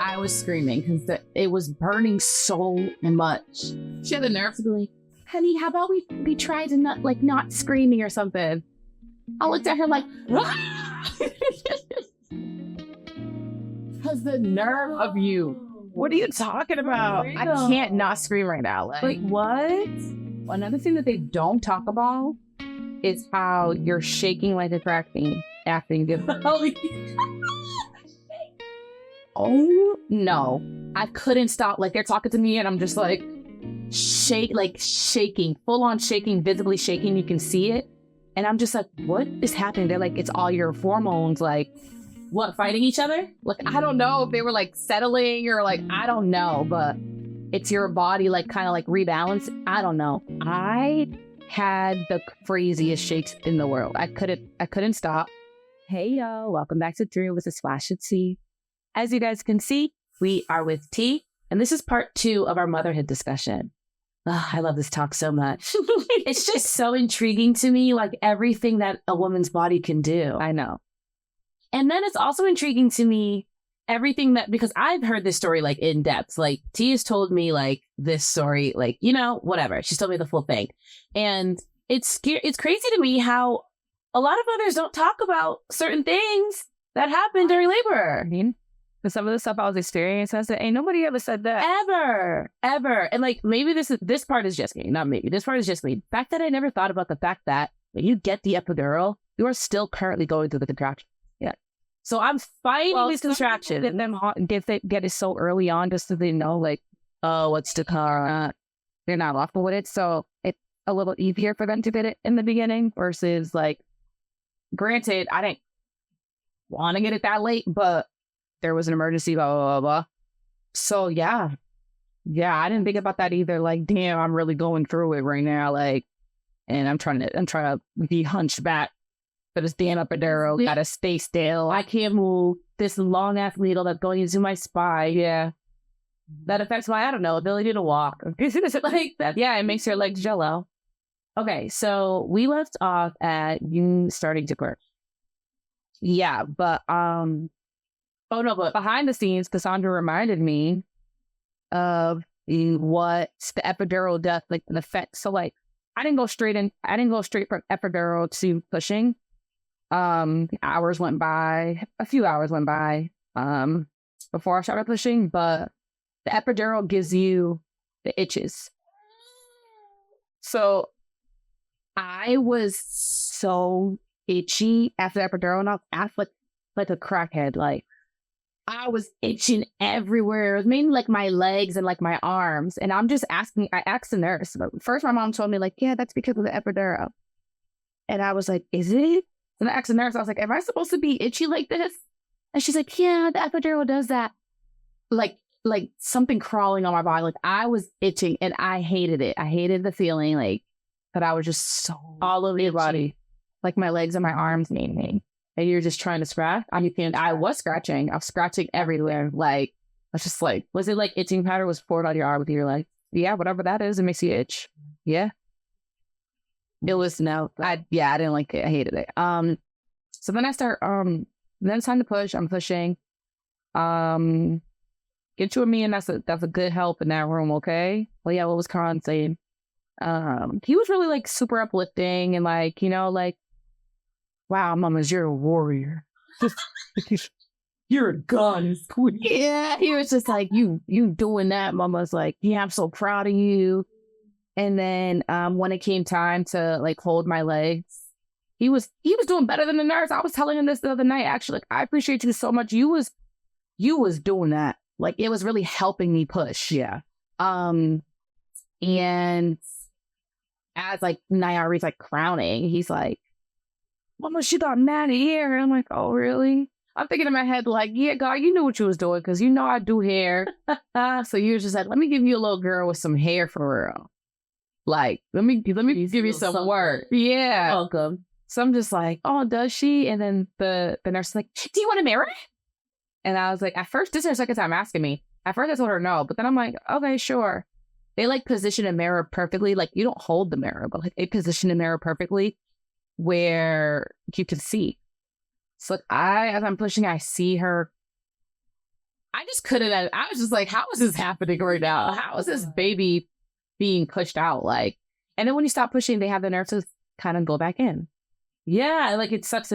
I was screaming because it was burning so much. She had the nerve to be like, honey, how about we try to not screaming or something? I looked at her like, because the nerve of you. What are you talking about? I can't not scream right now. Like what? Another thing that they don't talk about is how you're shaking like a crack bean after you give birth. Oh no, I couldn't stop. Like they're talking to me and I'm just like shaking, full on shaking, visibly shaking. You can see it. And I'm just like, what is happening? They're like, it's all your hormones. Like, what, fighting each other? Like, I don't know if they were like settling or like, I don't know, but it's your body like kind of like rebalance. I don't know. I had the craziest shakes in the world. I couldn't stop. Hey yo, welcome back to Drew with a Splash of Tea. As you guys can see, we are with T, and this is part 2 of our motherhood discussion. Oh, I love this talk so much. It's just so intriguing to me, like everything that a woman's body can do. I know. And then it's also intriguing to me, everything that, because I've heard this story like in depth, like T has told me like this story, like, you know, whatever. She's told me the full thing. And it's crazy to me how a lot of mothers don't talk about certain things that happen during labor. Because some of the stuff I was experiencing, I said, ain't nobody ever said that. Ever. And like, maybe this part is just me, not maybe. This part is just me. The fact that I never thought about the fact that when you get the epidural, you are still currently going through the contraction. Yeah. So I'm fighting these contractions. And then get it so early on just so they know, like, oh, what's to come. They're not awful with it. So it's a little easier for them to get it in the beginning versus like, granted, I didn't want to get it that late, but there was an emergency, blah, blah, blah, blah. So yeah, I didn't think about that either. Like, damn, I'm really going through it right now. Like, and I'm trying to be hunched back for this damn epidural. Gotta stay still. I can't move. This long ass needle that's going into my spine. Yeah, that affects my, I don't know, ability to walk. Like that. Yeah, it makes your legs jello. Okay, so we left off at you starting to birth. Yeah, but oh no, but behind the scenes, Cassandra reminded me of what the epidural does, like the effect. So like, I didn't go straight from epidural to pushing. A few hours went by, before I started pushing, but the epidural gives you the itches. So I was so itchy after the epidural, and I was like a crackhead, like. I was itching everywhere. It was mainly like my legs and like my arms. And I'm just I asked the nurse. First, my mom told me like, yeah, that's because of the epidural. And I was like, is it? And I asked the nurse, I was like, am I supposed to be itchy like this? And she's like, yeah, the epidural does that. Like something crawling on my body. Like I was itching and I hated it. I hated the feeling like that I was just so all over your body. Like my legs and my arms made me. And you're just trying to scratch? I was scratching. I was scratching everywhere. Like, I was just like, was it like itching powder was poured on your arm with you? Like, yeah, whatever that is, it makes you itch. Yeah. It was, no, I didn't like it. I hated it. So then I start, then it's time to push. I'm pushing. Get you and me, and that's a good help in that room, okay? Well, yeah, what was Karan saying? He was really like super uplifting and like, you know, like, wow, mamas, you're a warrior. You're a goddess queen. Yeah, he was just like, you doing that, mama's like, yeah, I'm so proud of you. And then when it came time to like hold my legs, he was doing better than the nurse. I was telling him this the other night, actually, like, I appreciate you so much. You was doing that. Like, it was really helping me push. Yeah. And as like Nayari's like crowning, he's like, Mama, she got mad hair. And I'm like, oh, really? I'm thinking in my head, like, yeah, God, you knew what you was doing because you know I do hair. So you was just like, let me give you a little girl with some hair for real. Like, let me give you some work. Yeah. Welcome. So I'm just like, oh, does she? And then the nurse is like, do you want a mirror? And I was like, at first, this is her second time asking me. At first, I told her no. But then I'm like, okay, sure. They like position a mirror perfectly. Like, you don't hold the mirror, but like they position the mirror perfectly where you can see. So like as I'm pushing, I see her I just couldn't. I was just like, how is this happening right now? How is this baby being pushed out? Like, and then when you stop pushing, they have the nerve to kind of go back in. Yeah, like it sucks.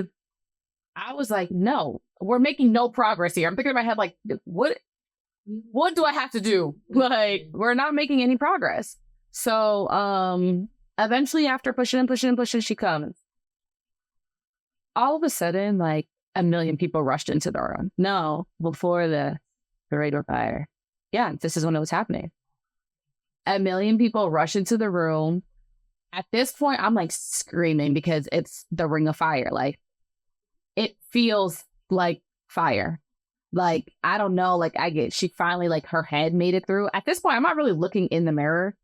I was like, no, we're making no progress here. I'm thinking in my head, like, what do I have to do? Like, we're not making any progress. So, eventually after pushing and pushing and pushing, she comes. All of a sudden, like, a million people rushed into the room. No, before the radar fire. Yeah, this is when it was happening. A million people rush into the room. At this point, I'm like screaming because it's the ring of fire. Like, it feels like fire. Like, I don't know, like she finally, like her head made it through. At this point, I'm not really looking in the mirror.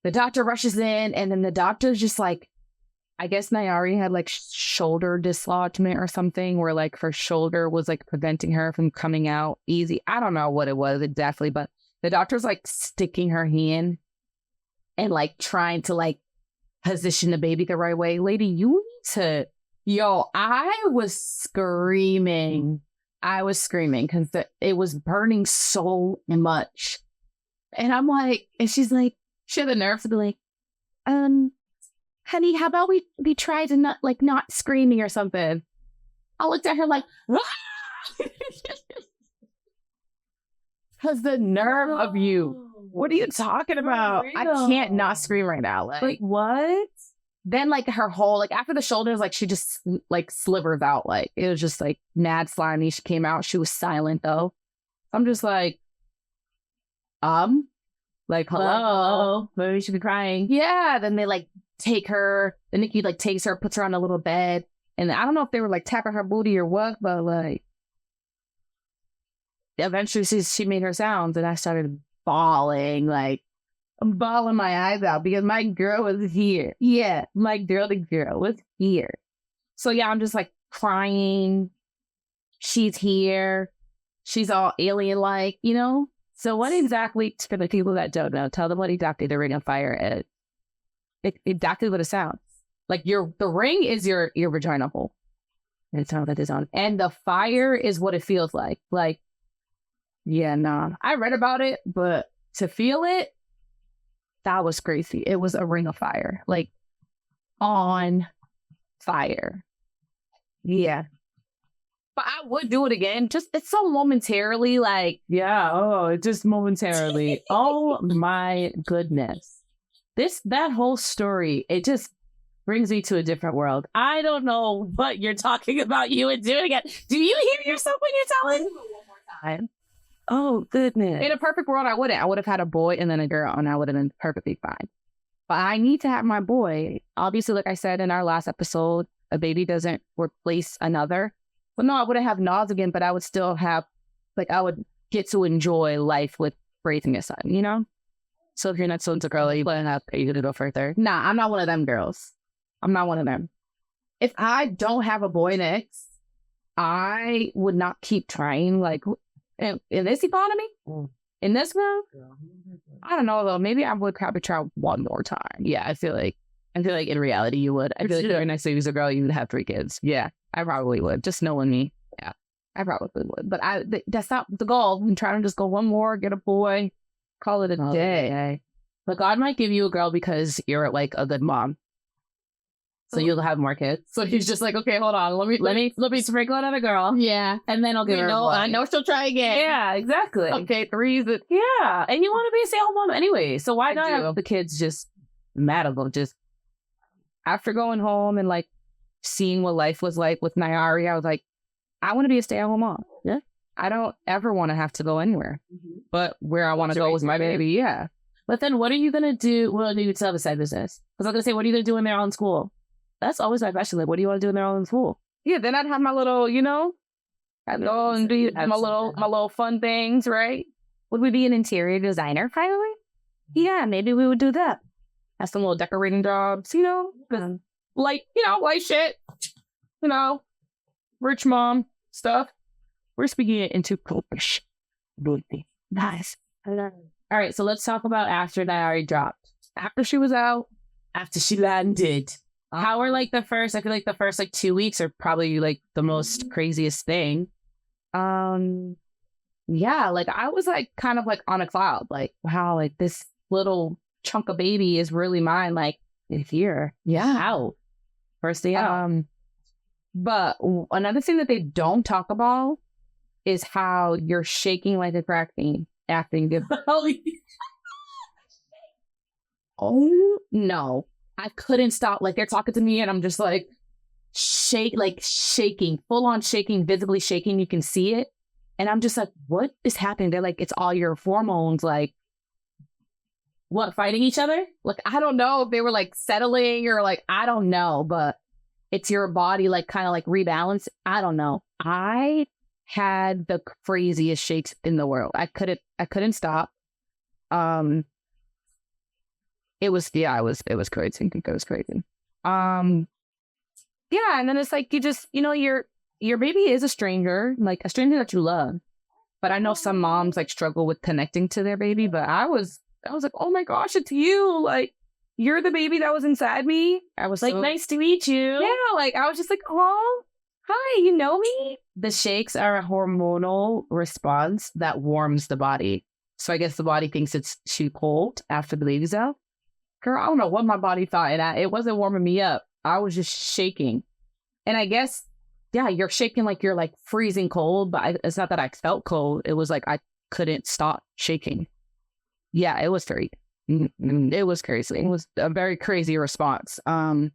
The doctor rushes in and then the doctor's just like, I guess Nayari had like shoulder dislodgement or something where like her shoulder was like preventing her from coming out easy. I don't know what it was exactly, but the doctor's like sticking her hand and like trying to like position the baby the right way. Lady, you need to, I was screaming. Because it was burning so much. And I'm like, and she's like, she had the nerve to be like, honey, how about we try to not screaming or something? I looked at her like, because the nerve of you. What are you talking about? I can't not scream right now. Like what? Then like her whole, like after the shoulders, like she just like slivers out. Like it was just like mad slimy. She came out. She was silent though. I'm just like hello. Maybe she should be crying. Yeah. Then they like take her. The NICU like takes her, puts her on a little bed. And I don't know if they were like tapping her booty or what, but like eventually she made her sounds and I started bawling. Like I'm bawling my eyes out because my girl was here. Yeah, my girl was here. So yeah, I'm just like crying. She's here. She's all alien-like, you know? So what exactly, for the people that don't know, tell them what exactly the ring of fire is. Exactly what it sounds. Like the ring is your vagina hole. That's how that is on. And the fire is what it feels like. Like, yeah, nah. I read about it, but to feel it, that was crazy. It was a ring of fire. Like, on fire. Yeah. But I would do it again. Just, it's so momentarily like, yeah, just momentarily. Oh my goodness. That whole story, it just brings me to a different world. I don't know what you're talking about you and doing it. Do you hear yourself when you're telling? One more time. Oh, goodness. In a perfect world, I wouldn't. I would have had a boy and then a girl, and I would have been perfectly fine. But I need to have my boy. Obviously, like I said in our last episode, a baby doesn't replace another. Well, no, I wouldn't have Nas again, but I would still have, like, I would get to enjoy life with raising a son, you know? So if you're not so into girl, are you going to go further? Nah, I'm not one of them girls. I'm not one of them. If I don't have a boy next, I would not keep trying, like, in this economy, in this world, I don't know though. Maybe I would probably try one more time. Yeah, I feel like in reality you would. I feel like if you're next to you as a girl, you would have 3 kids. Yeah, I probably would. Just knowing me, yeah, I probably would. But that's not the goal. I'm trying to just go one more, get a boy, call it a day. But God might give you a girl because you're like a good mom. So you'll have more kids. So he's just like, okay, hold on. Let me sprinkle another girl. Yeah. And then I'll give her I know she'll try again. Yeah, exactly. Okay, 3 is it? Yeah. And you want to be a stay-at-home mom anyway. So why not have the kids just mad at them? Just after going home and like seeing what life was like with Nayari, I was like, I want to be a stay-at-home mom. Yeah. I don't ever want to have to go anywhere. Mm-hmm. But where I want to go with my baby, yeah. But then what are you going to do? Well, you still have a side business. Because I was going to say, what are you going to do when they're all in school? That's always my question. Like, what do you want to do when they're all in school? Yeah, then I'd have my little, you know, I'd go and do my little fun things, right? Would we be an interior designer finally? Yeah, maybe we would do that. Have some little decorating jobs, you know, light shit, you know, rich mom stuff. We're speaking it into Polish. Nice. All right, so let's talk about after Nayari dropped. After she was out, after she landed. How are like I feel like the first like 2 weeks are probably like the most craziest thing. yeah, like I was like kind of like on a cloud, like, wow, like this little chunk of baby is really mine. Like, It's here. yeah, out. First day out. But another thing that they don't talk about is how you're shaking like a crack fiend after you give belly. Oh no. I couldn't stop. Like they're talking to me and I'm just like shaking, full on shaking, visibly shaking. You can see it. And I'm just like, what is happening? They're like, it's all your hormones, like what, fighting each other? Like, I don't know if they were like settling or like, I don't know, but it's your body like kind of like rebalance. I don't know. I had the craziest shakes in the world. I couldn't stop. It was crazy. It was crazy. Yeah, and then it's like you just, your baby is a stranger, like a stranger that you love. But I know some moms like struggle with connecting to their baby, but I was like, oh my gosh, it's you. Like, you're the baby that was inside me. I was like, nice to meet you. Yeah, like I was just like, oh, hi, you know me? The shakes are a hormonal response that warms the body. So I guess the body thinks it's too cold after the baby's out. Girl, I don't know what my body thought, and it wasn't warming me up. I was just shaking. And I guess, yeah, you're shaking like you're like freezing cold, but it's not that I felt cold. It was like I couldn't stop shaking. Yeah, it was crazy. It was crazy. It was a very crazy response. But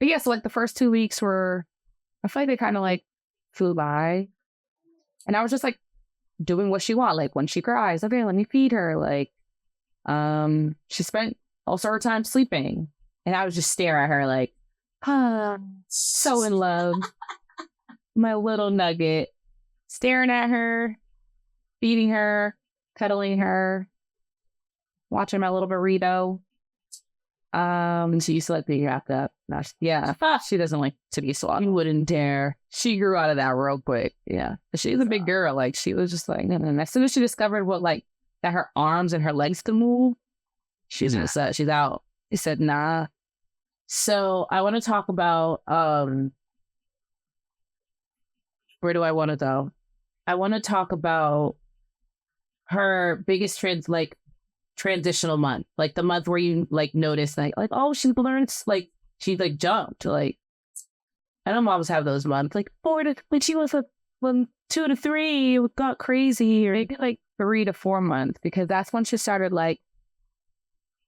yeah, so like the first 2 weeks were, I feel like they kind of like flew by. And I was just like doing what she want. Like when she cries, okay, let me feed her. Like, she spent also her time sleeping. And I was just staring at her like, so in love. My little nugget. Staring at her, feeding her, cuddling her, watching my little burrito. And she used to let me wrap up. Yeah, she doesn't like to be slow. You wouldn't dare. She grew out of that real quick. Yeah, she's a big girl. Like she was just like, and as soon as she discovered what like that her arms and her legs could move, she's upset. She's out. He said, nah. So I want to talk about where do I want to go? I want to talk about her biggest transitional month, like the month where you like notice like oh, she learned, like she like jumped. Like I know moms have those months, like when she was like when 2 to 3 it got crazy, or maybe like 3 to 4 months, because that's when she started like,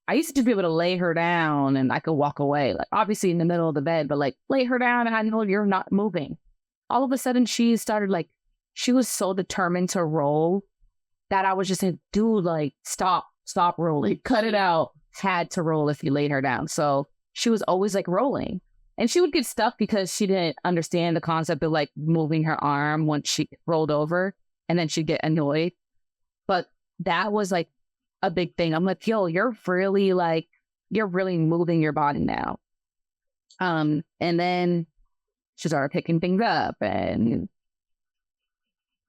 I used to just be able to lay her down and I could walk away, like obviously in the middle of the bed, but like lay her down and I know you're not moving. All of a sudden she started like, she was so determined to roll that I was just like, dude, like stop rolling, cut it out. Had to roll if you laid her down. So she was always like rolling, and she would get stuck because she didn't understand the concept of like moving her arm once she rolled over, and then she'd get annoyed. But that was like a big thing. I'm like, yo, you're really moving your body now. And then she started picking things up and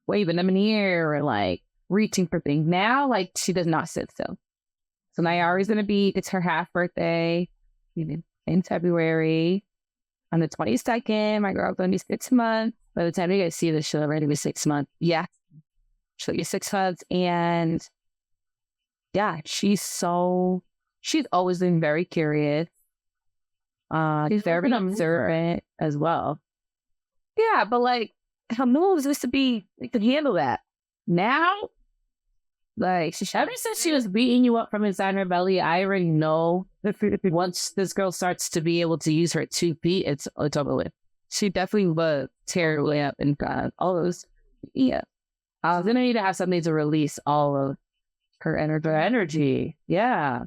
waving them in the air and like reaching for things. Now, like she does not sit still. So Nayari's gonna be, it's her half birthday in February. On the 22nd, my girl's gonna be 6 months. By the time you guys see this, she'll already be 6 months. Yeah. She'll be 6 months. And yeah, she's always been very curious. She's very observant as well. Yeah, but like her moves used to be, they could handle that. Now, like, ever since she was beating you up from inside her belly, I already know once this girl starts to be able to use her 2 feet, it's over with. She definitely would tear her way up and all those. Yeah. I was going to need to have something to release all of her energy. Yeah.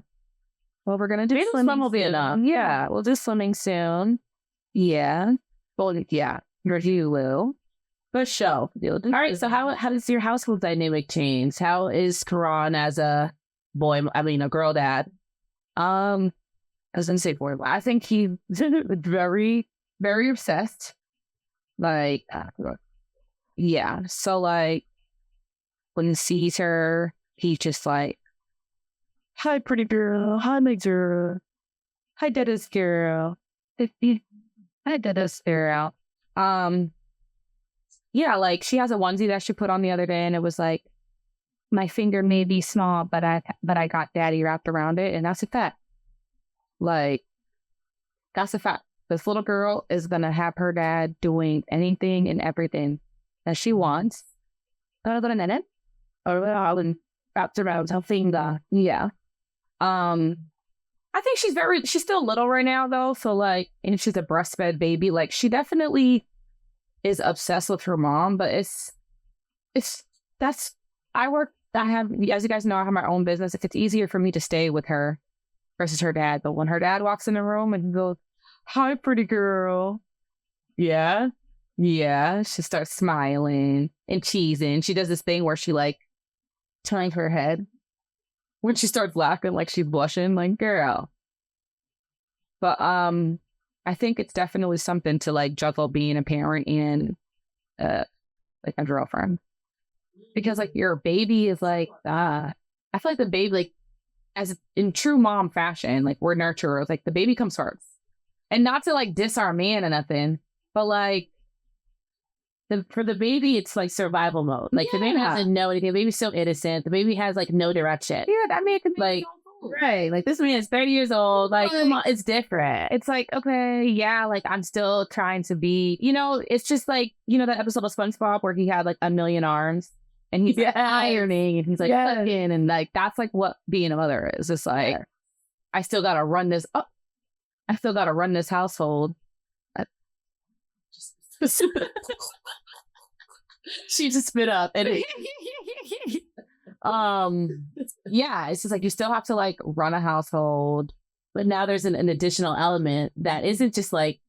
Well, we're going to do swimming. Swim will be enough. Yeah. We'll do swimming soon. Yeah. Well, yeah. You will. For sure. All right. So how does your household dynamic change? How is Karan as a girl dad? I was gonna say boy, but I think he's very, very obsessed. Like, yeah. So like, when he sees her, he's just like, "Hi, pretty girl. Hi, my girl. Hi, Dada's girl. Hi, Dada's girl." yeah, like she has a onesie that she put on the other day, and it was like, my finger may be small, but I got daddy wrapped around it, and that's a fact. Like, that's a fact. This little girl is gonna have her dad doing anything and everything that she wants. Wrapped around her finger. Yeah. I think she's still little right now though. So like, and she's a breastfed baby. Like she definitely is obsessed with her mom, but I have, as you guys know, I have my own business. It's easier for me to stay with her versus her dad. But when her dad walks in the room and goes, "Hi, pretty girl." Yeah. Yeah. She starts smiling and cheesing. She does this thing where she like turns her head when she starts laughing, like she's blushing, like, girl. But I think it's definitely something to like juggle being a parent and like a girlfriend. Because like your baby is like, I feel like the baby, like as in true mom fashion, like we're nurturers, like the baby comes first. And not to like diss our man or nothing, but like for the baby, it's like survival mode. Like the baby doesn't know anything. The baby's so innocent. The baby has like no direction. Yeah, that man could be like, right. Like this man is 30 years old. Like, come on, it's different. It's like, okay, yeah, like I'm still trying to be, it's just like, that episode of SpongeBob where he had like a million arms and he's like, ironing and he's like cooking and like that's like what being a mother is. It's like I still gotta run this up. I still gotta run this household. She just spit up and yeah, it's just like you still have to like run a household, but now there's an additional element that isn't just like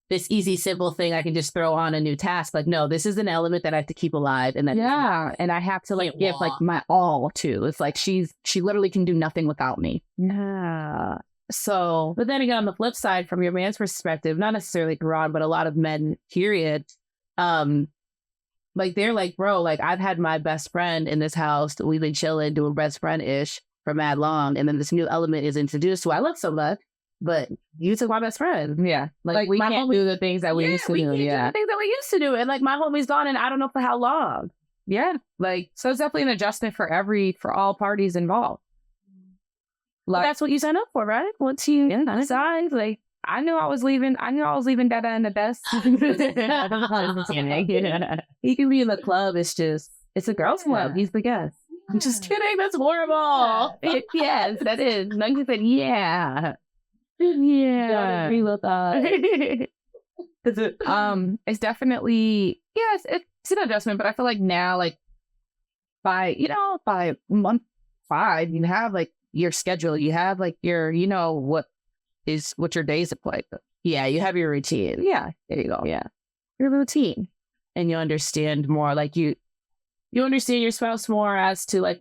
this easy simple thing I can just throw on a new task. Like no, this is an element that I have to keep alive, and that and I have to like give like my all to. It's like she literally can do nothing without me. Yeah. So, but then again, on the flip side, from your man's perspective, not necessarily Quran, but a lot of men, period, like they're like, bro, like I've had my best friend in this house. We've been chilling, doing best friend-ish for mad long. And then this new element is introduced who I love so much, but you took my best friend. Yeah. Like we can't do the things that we used to do. Yeah. The things that we used to do. And like my homie's gone and I don't know for how long. Yeah. Like, so it's definitely an adjustment for all parties involved. Like, that's what you signed up for, right? Once you decide, like, I knew I was leaving Dada in the best. He can be in the club. It's a girls' club. He's the guest. I'm just kidding. That's horrible. Yes, that is. No, you said, yeah. Yeah. Agree with us. It's definitely, yes, it's an adjustment, but I feel like now, like, by month 5, you have, like, your schedule. You have, like, your, what your days look like. Yeah, you have your routine. Yeah, there you go. Yeah, your routine, and you understand more. Like you understand your spouse more as to like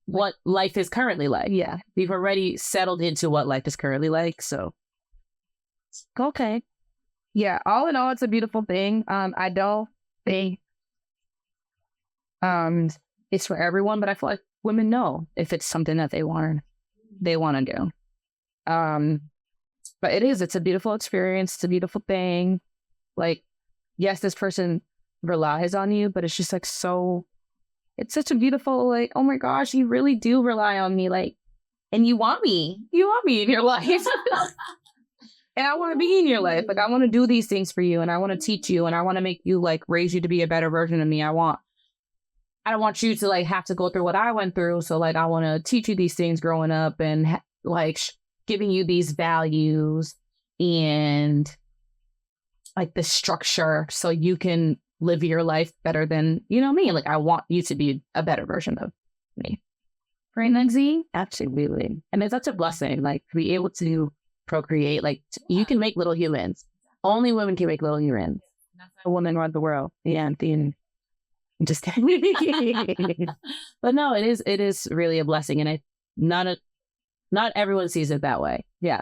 what life is currently like. Yeah, you've already settled into what life is currently like. So, okay, yeah. All in all, it's a beautiful thing. I don't think it's for everyone, but I feel like women know if it's something that they want to do. But it's a beautiful experience. It's a beautiful thing. Like, yes, this person relies on you, but it's just like it's such a beautiful, like, oh my gosh, you really do rely on me. Like, and you want me in your life. And I want to be in your life. Like, I want to do these things for you and I want to teach you and I want to make you like raise you to be a better version of me. I don't want you to like have to go through what I went through. So like, I want to teach you these things growing up and giving you these values and like the structure so you can live your life better than, me. Like, I want you to be a better version of me. Right, Lexi? Absolutely. And it's such a blessing, like, to be able to procreate. Like, you can make little humans. Only women can make little humans. A woman runs the world. Yeah, I'm just kidding. But no, it is really a blessing. And not everyone sees it that way. Yeah.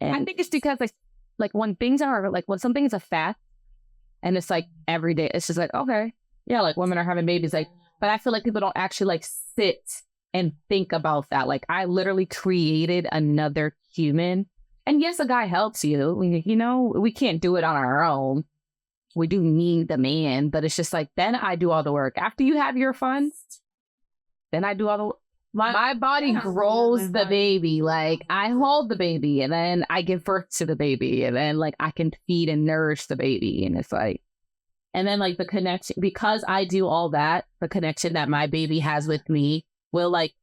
And I think it's because like when something is a fact and it's like every day, it's just like, okay, yeah, like women are having babies. Like, but I feel like people don't actually like sit and think about that. Like, I literally created another human. And yes, a guy helps you. We can't do it on our own. we do need the man, but it's just like, then I do all the work. After you have your fun, then I do all the my body grows the baby. Like, I hold the baby, and then I give birth to the baby, and then like I can feed and nourish the baby. And it's like, and then like the connection, because I do all that, the connection that my baby has with me will like,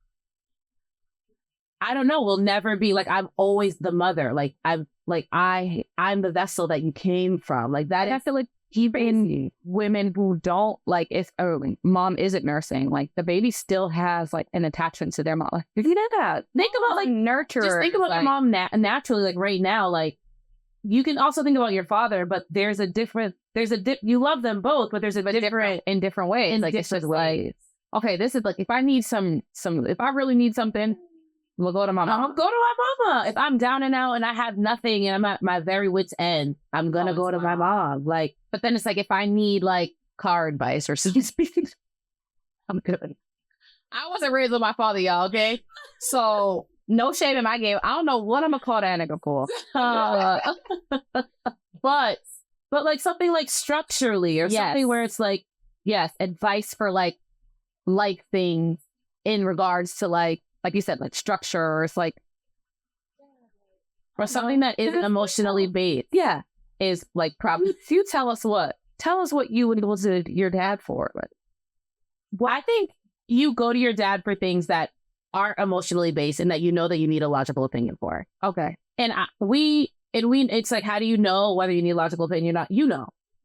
I don't know, will never be like, I'm always the mother. Like, I'm the vessel that you came from. Like that. I feel like even women who don't like, if mom isn't nursing, like the baby still has like an attachment to their mom. Like, you know that. Think about like nurture. Just think about your mom naturally, like right now. Like, you can also think about your father, but you love them both, but there's a different in different ways. In like it's just like, okay, this is like, if I need if I really need something, we'll go to my mom. I'll go to my mama. If I'm down and out and I have nothing and I'm at my very wit's end, I'm gonna go to my mom. Like, but then it's like, if I need like car advice or something, I'm good. I wasn't raised with my father, y'all. Okay, so no shame in my game. I don't know what I'm gonna call that nigga for. But like something like structurally or something where it's like, yes, advice for like things in regards to like you said, like structure, or it's like, or something that isn't emotionally based. Yeah. Is like, probably, you tell us what you would go to your dad for. But well, I think you go to your dad for things that aren't emotionally based and that you know that you need a logical opinion for. Okay. And it's like, how do you know whether you need a logical opinion or not?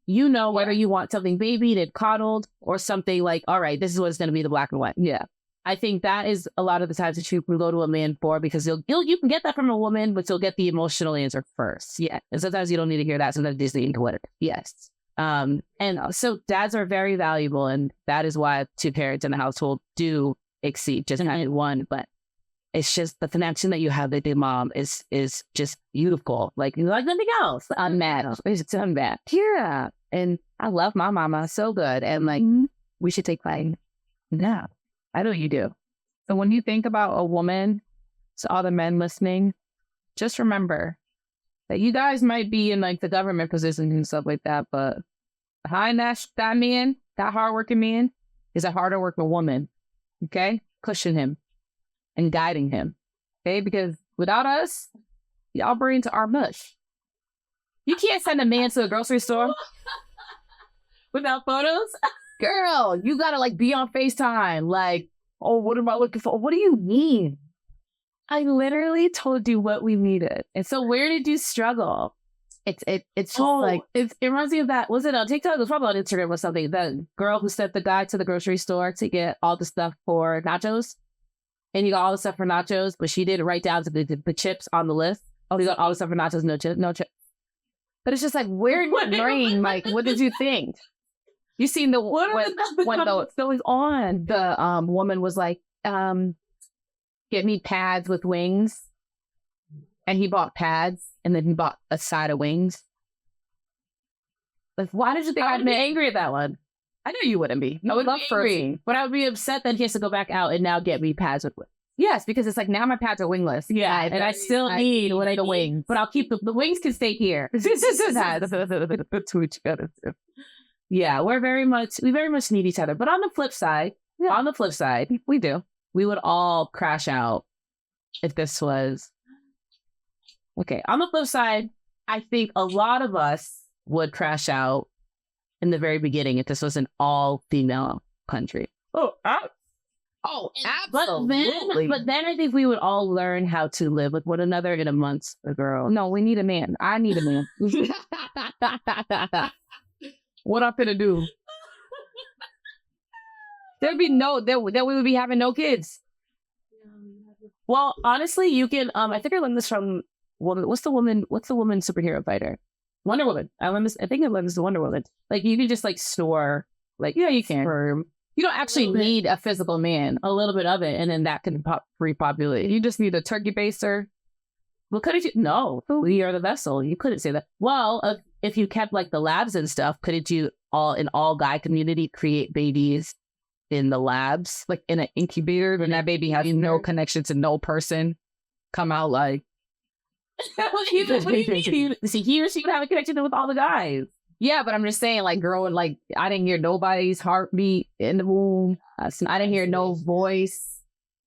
You know whether you want something babied and coddled or something like, all right, this is what it's going to be, the black and white. Yeah. I think that is a lot of the times that you can go to a man for, because you can get that from a woman, but you'll get the emotional answer first. Yeah. And sometimes you don't need to hear that. Sometimes you just need to what it is. Yes. And so dads are very valuable, and that is why two parents in the household do exceed just one. But it's just the connection that you have with your mom is just beautiful. Like nothing else. Unmatched. It's unmatched. Yeah. And I love my mama so good. And like, we should take pride. Yeah. I know you do. So when you think about a woman, to all the men listening, just remember that you guys might be in like the government positions and stuff like that, but behind that man, that hardworking man, is a harder working woman. Okay? Pushing him and guiding him. Okay? Because without us, y'all bring to our mush. You can't send a man to a grocery store without photos. Girl, you gotta like be on FaceTime. Like, oh, what am I looking for? What do you mean? I literally told you what we needed. And so where did you struggle? It's just like, it reminds me of that. Was it on TikTok? It was probably on Instagram or something. The girl who sent the guy to the grocery store to get all the stuff for nachos. And you got all the stuff for nachos, but she didn't write down the chips on the list. Oh, you got all the stuff for nachos, no chips. But it's just like, where in your brain, like, what did you think? You seen the when the going on? The woman was like, "Get me pads with wings," and he bought pads, and then he bought a side of wings. Like, why did you think I'd be angry at that one? I knew you wouldn't be. I would love angry, but I would be upset that he has to go back out and now get me pads with wings. Yes, because it's like, now my pads are wingless. Yeah, and I still need the wings, but I'll keep the wings can stay here. That's what you gotta do. Yeah, we very much need each other. But on the flip side, we do. We would all crash out if this was okay. On the flip side, I think a lot of us would crash out in the very beginning if this was an all-female country. Absolutely. But then I think we would all learn how to live with one another in amongst a girl. No, we need a man. I need a man. What I'm finna do? Then we would be having no kids. Well, honestly, you can. I think I learned this from woman. What's the woman superhero fighter? Wonder Woman. I think I learned this from Wonder Woman. Like, you can just like store. Like, yeah, you can. Sperm. You don't actually need a physical man. A little bit of it, and then that can repopulate. You just need a turkey baster. Well, couldn't you? No, we are the vessel. You couldn't say that. Well, if you kept like the labs and stuff, couldn't you all guy community create babies in the labs, like in an incubator, and that baby has no connection to no person, come out like. See, he or she would have a connection with all the guys. Yeah, but I'm just saying, like, growing, like, I didn't hear nobody's heartbeat in the womb. I didn't hear no voice.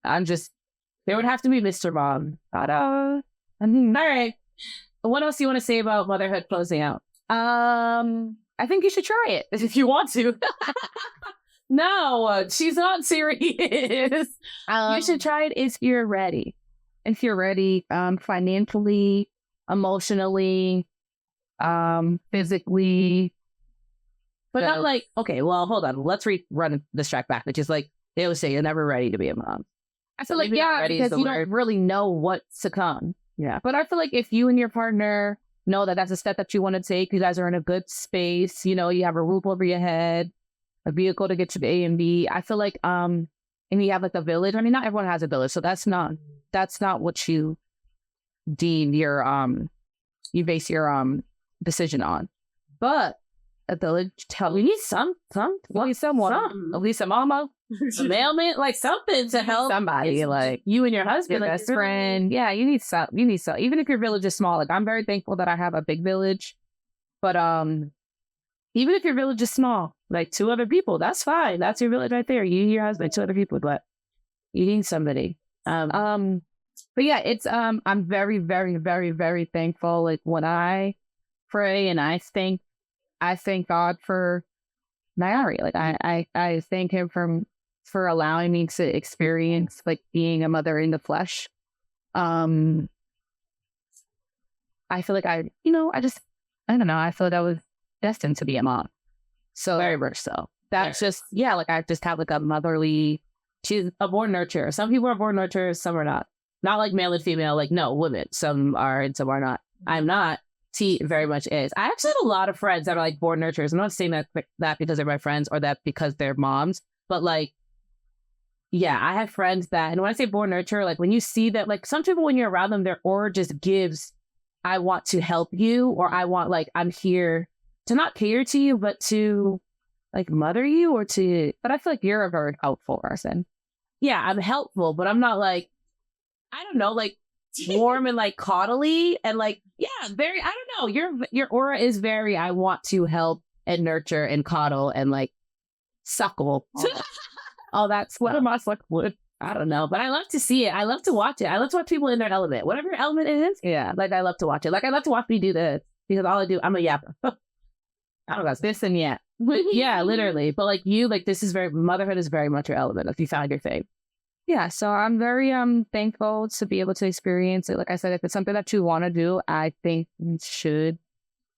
There would have to be Mr. Mom. Ta-da. All right. What else do you want to say about motherhood closing out? I think you should try it if you want to. No, she's not serious. You should try it if you're ready. If you're ready, financially, emotionally, physically, but not like, okay, well, hold on. Let's run this track back, which is like, they always say you're never ready to be a mom. I feel like, yeah, because you don't really know what's to come. Yeah. But I feel like if you and your partner know that that's a step that you want to take, you guys are in a good space, you know, you have a roof over your head, a vehicle to get to A and B. I feel like, and you have like a village. I mean, not everyone has a village, so that's not what you deem your, you base your, decision on. But a village tell you need someone, at least a mama, a mailman, like something to help somebody, like you and your husband, your best friend. Yeah, you need some. Even if your village is small. Like, I'm very thankful that I have a big village, but even if your village is small, like 2 other people, that's fine. That's your village right there. You and your husband, 2 other people, but you need somebody. But yeah, it's I'm very, very, very, very thankful. Like, when I pray and I thank God for Nayari. Like, I thank him for allowing me to experience like being a mother in the flesh. I feel like I don't know. I feel like I was destined to be a mom. So very much so. That's just, yeah, like I just have like a motherly, she's a born nurturer. Some people are born nurturers, some are not. Not like male and female, like no, women. Some are and some are not. I'm not. T very much is. I actually have a lot of friends that are like born nurturers. I'm not saying that because they're my friends or that because they're moms, but like, yeah, I have friends that, and when I say born nurturer, like when you see that, like some people when you're around them, their aura just gives, I want to help you, or I want, like, I'm here to not cater to you, but to like mother you but I feel like you're a very helpful person. Yeah, I'm helpful, but I'm not like, I don't know, like warm and like coddly and like, yeah, very, I don't know. Your aura is very, I want to help and nurture and coddle and like suckle. Oh, that's what am I suck wood? I don't know, but I love to see it. I love to watch it. I love to watch people in their element, whatever your element is. Yeah, like I love to watch it. Like I love to watch me do this because all I do, I'm a yapper. I don't got this and yet. Yeah, literally. But like you, like this is motherhood is very much your element. If you found your thing. Yeah, so I'm very thankful to be able to experience it. Like I said, if it's something that you want to do, I think you should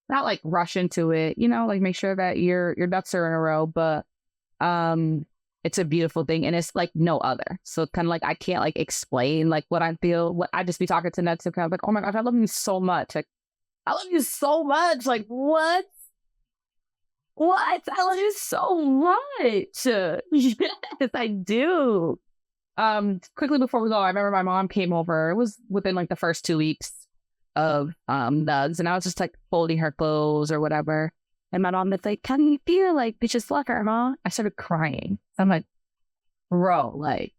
not like rush into it, you know, like make sure that your ducks are in a row, but it's a beautiful thing and it's like no other. So kind of like I can't like explain like what I feel. What I just be talking to Nets and kind of like, oh my gosh, I love you so much. Like I love you so much. Like what? What? I love you so much. Yes, I do. Quickly before we go, I remember my mom came over. It was within like the first 2 weeks of Nugs, and I was just like folding her clothes or whatever. And my mom was like, "Can you feel like we just love her, Mom?" I started crying. I'm like, "Bro, like,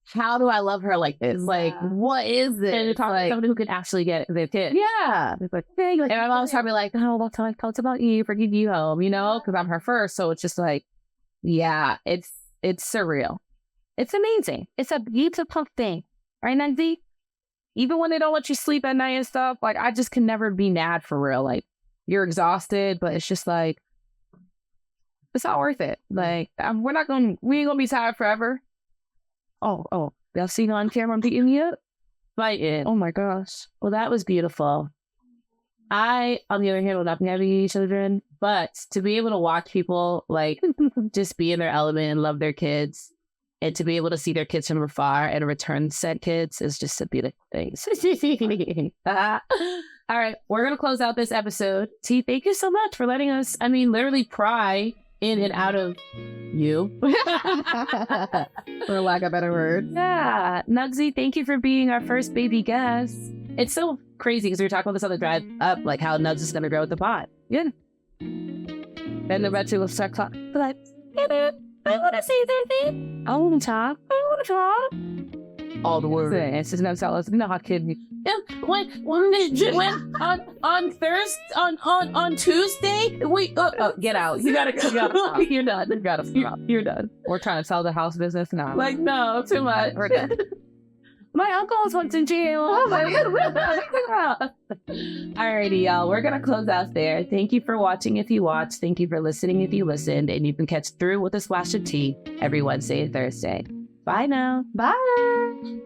how do I love her like this? Yeah. Like, what is it?" And it's like somebody who could actually get it their kid. Yeah, it's like, hey, like, and my mom's probably like, "Oh, well, tell us about you, bringing you home," you know, because I'm her first. So it's just like, yeah, it's surreal. It's amazing. It's a beautiful thing, right, Nancy? Even when they don't let you sleep at night and stuff, like I just can never be mad for real. Like you're exhausted, but it's just like it's not worth it. Like we ain't gonna be tired forever. Oh, y'all seen on camera I'm beating you up? Fighting. Oh my gosh. Well, that was beautiful. I, on the other hand, will not be having children, but to be able to watch people like just be in their element and love their kids. And to be able to see their kids from afar and return said kids is just a beautiful thing. All right, we're going to close out this episode. T, thank you so much for letting us, literally pry in and out of you. For lack of a better word. Yeah. Nugsy, thank you for being our first baby guest. It's so crazy because we were talking about this on the drive up, like how Nugs is going to grow with the pod. Yeah. Then the red two will start talking. Like, hey, dude. I want to say something. I want to talk. all the words. It's just no tell us. No, I kidding. When on Tuesday, we get out. You gotta go. You're done. You gotta stop. You're done. We're trying to sell the house business now. Like, no, too much. We're done. My uncle's went to jail. Alrighty, y'all. We're gonna close out there. Thank you for watching if you watched. Thank you for listening if you listened. And you can catch Through with a Splash of Tea every Wednesday and Thursday. Bye now. Bye.